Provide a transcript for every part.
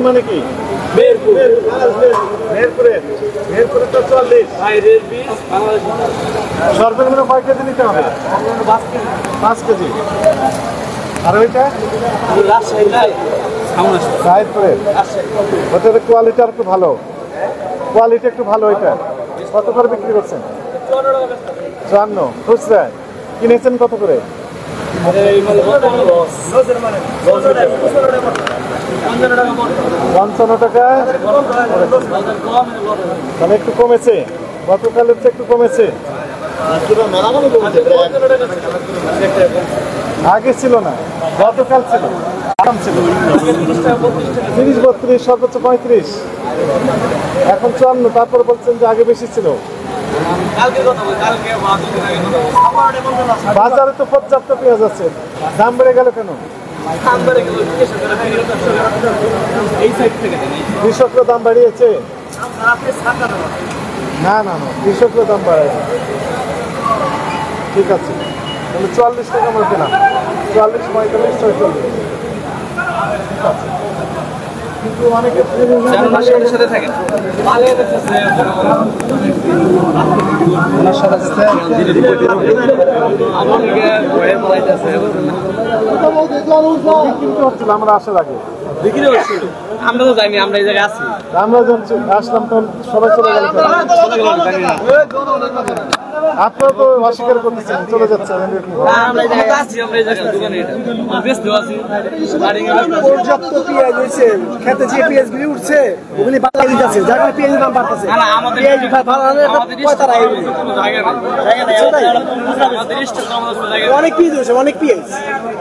মানে কি সরকার কয় কেজি নিতে হবে? 5 কেজি। আর ওইটা ওটার কোয়ালিটি আর একটু ভালো, কোয়ালিটি একটু ভালো। ওইটা কত করে বিক্রি করছেন? 54 খুচরা। কিনেছেন কত করে? 55 টাকা। তাহলে একটু কমেছে, গতকালের চেয়ে একটু কমেছে। আগে ছিল না, গতকাল ছিল, দাম ছিল 30-32, সর্বোচ্চ 35, এখন 54। তারপর বলছেন যে আগে বেশি ছিল। বাজারে তো পর্যাপ্ত পেঁয়াজ আছে, দাম বেড়ে গেল কেন? কৃষকরা দাম বাড়িয়েছে? না না না, কৃষকরা দাম বাড়ায়। ঠিক আছে, তাহলে 44 টাকা আমরা পেলাম। 44, 45, 46। কিন্তু অনেকে সাথে থাকে আমরা আসার আগে বিক্রি হচ্ছিল। আমরা তো জানি, আমরা এই জায়গায় আছি। আমরা যখন আসলাম তখন সবাই চলে গেল। আপনারা তো অস্বীকার করতেছেন, চলে যাচ্ছেন। পর্যাপ্ত পেঁয়াজ হয়েছে, খেতে যে পেঁয়াজ গুলি উঠছে ওগুলি বাংলাদেশ আছে, যার কারণে পেঁয়াজের দাম বাড়তেছে। অনেক পেঁয়াজ হয়েছে, অনেক পেঁয়াজ,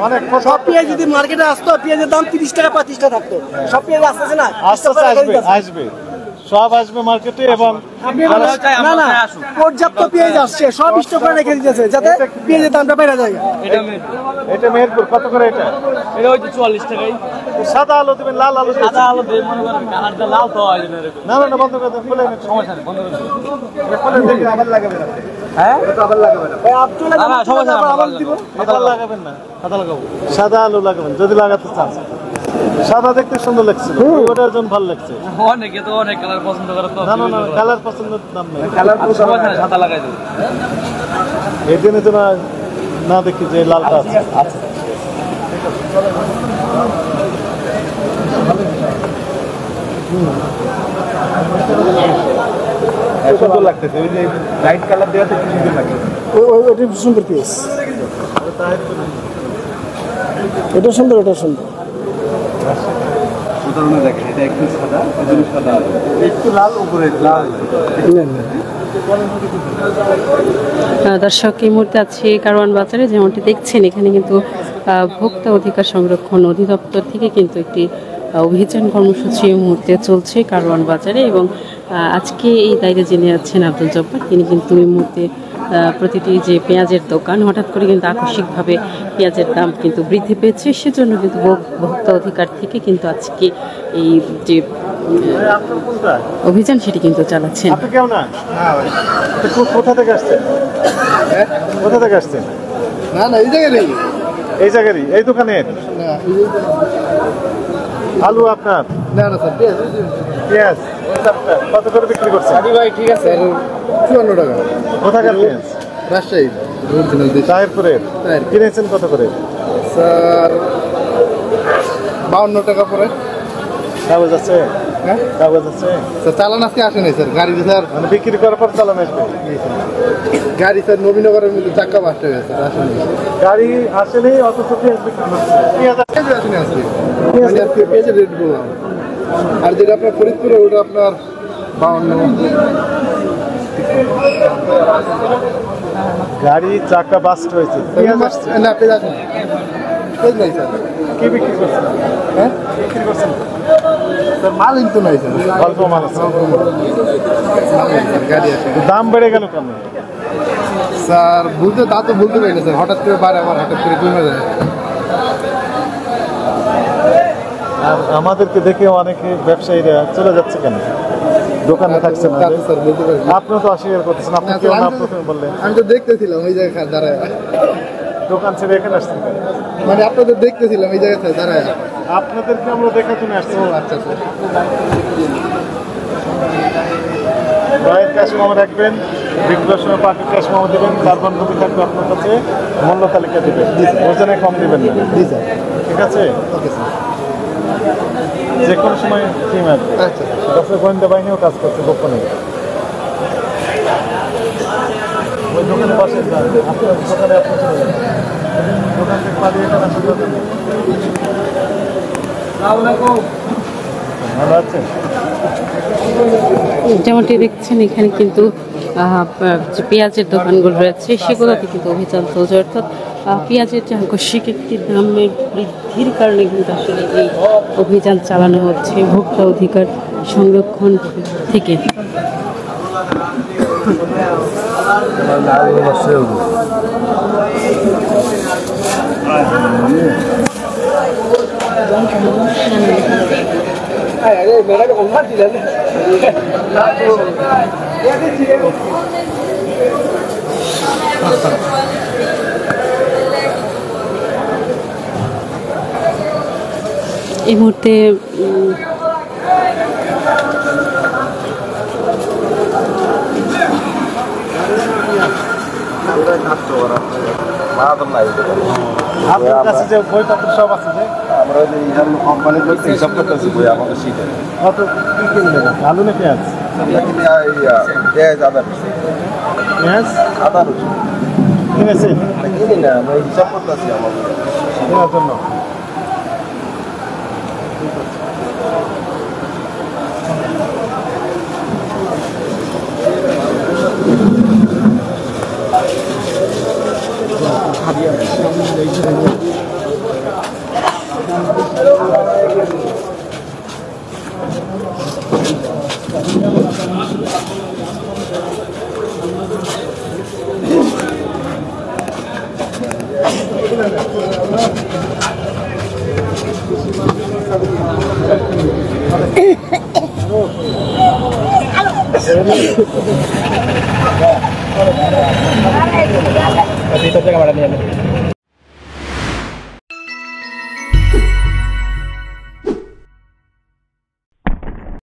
অনেক। সব পেঁয়াজ যদি মার্কেটে আসতো, পেঁয়াজের দাম 30 টাকা 35 টাকা থাকতো। সব পেঁয়াজ আসতেছে না, আস্তে আস্তে আসবে, সব আসবে মার্কেটে। এবং না না, পর্যাপ্ত পেঁয়াজ আসছে, সব স্টক করে রেখে দিতেছে যাতে পেঁয়াজের দামটা বেড়ে যায়। এটা মেহেরপুর কত করে? এটা ওই 44 টাকাই। সাদা আলু দেবেন, লাল আলু দেবেন? সাদা আলু দেবেন, মনে করেন কালারটা লাল তো হয় না। না না, বন্ধ করে দেন, খুলে সমস্যা নেই, বন্ধ করে দেন। খুলে দেখি আবার লাগাবেন না। হ্যাঁ, এটা আবার লাগাবেন না ভাই, আপনি লাগাবেন না, সমস্যা নেই, আবার দিব। আবার লাগাবেন না, সাদা লাগাবো। সাদা আলু লাগাবেন যদি লাগাতে চান। সাদা দেখতে সুন্দর লাগছে, ওটার জন্য ভালো লাগছে। অনেকে তো অনেক কালার পছন্দ করে। না না না, কালার পছন্দের দাম নেই, কালার সাদা লাগাই দেবো। এই জন্য তো না দেখি যে লালটা আছে। আচ্ছা, সুন্দর লাগতেছে, ওই যে লাইট কালার দেওয়াতে কি সুন্দর লাগে। ওইটা সুন্দর পিস, এটা সুন্দর, এটা সুন্দর। দেখেন এটা একটু সাদা, সাদা একটু লাল, উপরে লাল। দর্শক, এই মুহূর্তে আছে কারওয়ান বাজারে। যেমনটি দেখছেন, এখানে কিন্তু ভোক্তা অধিকার সংরক্ষণ অধিদপ্তর থেকে কিন্তু একটি অভিযান কর্মসূচি এই মুহূর্তে চলছে কারওয়ান বাজারে। এবং আজকে এই দায়িত্বে যিনি আছেন আব্দুল জব্বার, তিনি কিন্তু এই মুহূর্তে প্রতিটি যে পেঁয়াজের দোকান, হঠাৎ করে কিন্তু আকস্মিকভাবে পেঁয়াজের দাম কিন্তু বৃদ্ধি পেয়েছে। সেজন্য কিন্তু ভোক্তা অধিকার থেকে কিন্তু আজকে এই যে অভিযান সেটি কিন্তু চালাচ্ছেন। কোথা থেকে আসছেন? কোথা থেকে আসছেন? না না, এই জায়গায়, এই জায়গারই, এই দোকানের আলু আপনার? না না স্যার, পেঁয়াজ কত করে বিক্রি করছেন? ভাই ঠিক আছে, 54 টাকা। কোথাকার পেঁয়াজ? রাজশাহী, তাহিরপুরের। কিনেছেন কত করে স্যার? 52 টাকা পরে। কাগজ আছে? হ্যাঁ, কাগজ আছে স্যার। চালান আজকে আসেনি স্যার, গাড়ি স্যার মানে বিক্রি করার পর চালান আসবে। গাড়ি স্যার নবীনগরের মধ্যে চাক্কা বাস্ট হয়ে গেছে, আসেনি। গাড়ি আসেনি, অথচ পেঁয়াজ বিক্রি করছে। পেঁয়াজ আসেনি আজকে, পেঁয়াজের রেট বললাম। আর যেটা আপনার ফরিদপুরে, ওটা আপনার 52। গাড়ি চাকা বাস্ট হয়েছে, পেঁয়াজ আসছে না? পেঁয়াজ আসেনি, পেঁয়াজ নাই স্যার। কি বিক্রি করছেন? হ্যাঁ, বিক্রি করছেন স্যার? মাল কিন্তু নাই স্যার, অল্প মাল আছে। গাড়ি আছে। দাম বেড়ে গেল কেন স্যার? তা তো বলতে পারি না স্যার, হঠাৎ করে বাড়ে, আবার হঠাৎ করে কমে যায়। আর আমাদেরকে দেখে অনেকে ব্যবসায়ীরা চলে যাচ্ছে কেন? দোকানে থাকছেন না? আপনিও তো অস্বীকার করতেছেন, আপনি কেউ না প্রথমে বললেন। আমি তো দেখতেছিলাম ওই জায়গায় দাঁড়ায়। দোকান ছেড়ে এখানে আসছেন কেন? মানে আপনাদের দেখতেছিলাম এই জায়গায় দাঁড়ায়। আপনাদেরকে আমরা দেখার জন্য আসছি। আচ্ছা আচ্ছা। দয়ের ক্যাশ মেমো রাখবেন, বিক্রয়ের সময় পার্টির ক্যাশ মেমো দেবেন, কার্বন কপি থাকবে আপনার কাছে, মূল্য তালিকা দেবেন, ওজনে কম দেবেন না। জি স্যার। ঠিক আছে? Okay sir. যে কোনো সময় টিম আসবে। আচ্ছা কাছে গোয়েন্দা বাহিনীও কাজ করছে গোপনে। ওই দোকানে বসে যান, আপনার দোকানে আপনি চলে যান। দোকান থেকে পালিয়ে এখানে আসতে হবে না। ভালো আছেন? যেমনটি দেখছেন এখানে কিন্তু যে পেঁয়াজের দোকানগুলো রয়েছে সেগুলোতে কিন্তু অভিযান চলছে, অর্থাৎ পেঁয়াজের যে আকস্মিক একটি দামের বৃদ্ধির কারণে কিন্তু আসলে এই অভিযান চালানো হচ্ছে ভোক্তা অধিকার সংরক্ষণ থেকে। এই মুহূর্তে আপনার কাছে যে বইপত্র সব আছে যে আমরা কোম্পানি করতে হিসাব করতেছি বই আমাদের শীতে কত কি কিনবেন? আলু না পেঁয়াজ? আমরা কিনে পেঁয়াজ আদা পেঁয়াজ আদা রসুন কিনেছেন কিনি না, আমরা হিসাব করতেছি আমাদের কেনার জন্য। ভিতর থেকে ভাড়া নিয়ে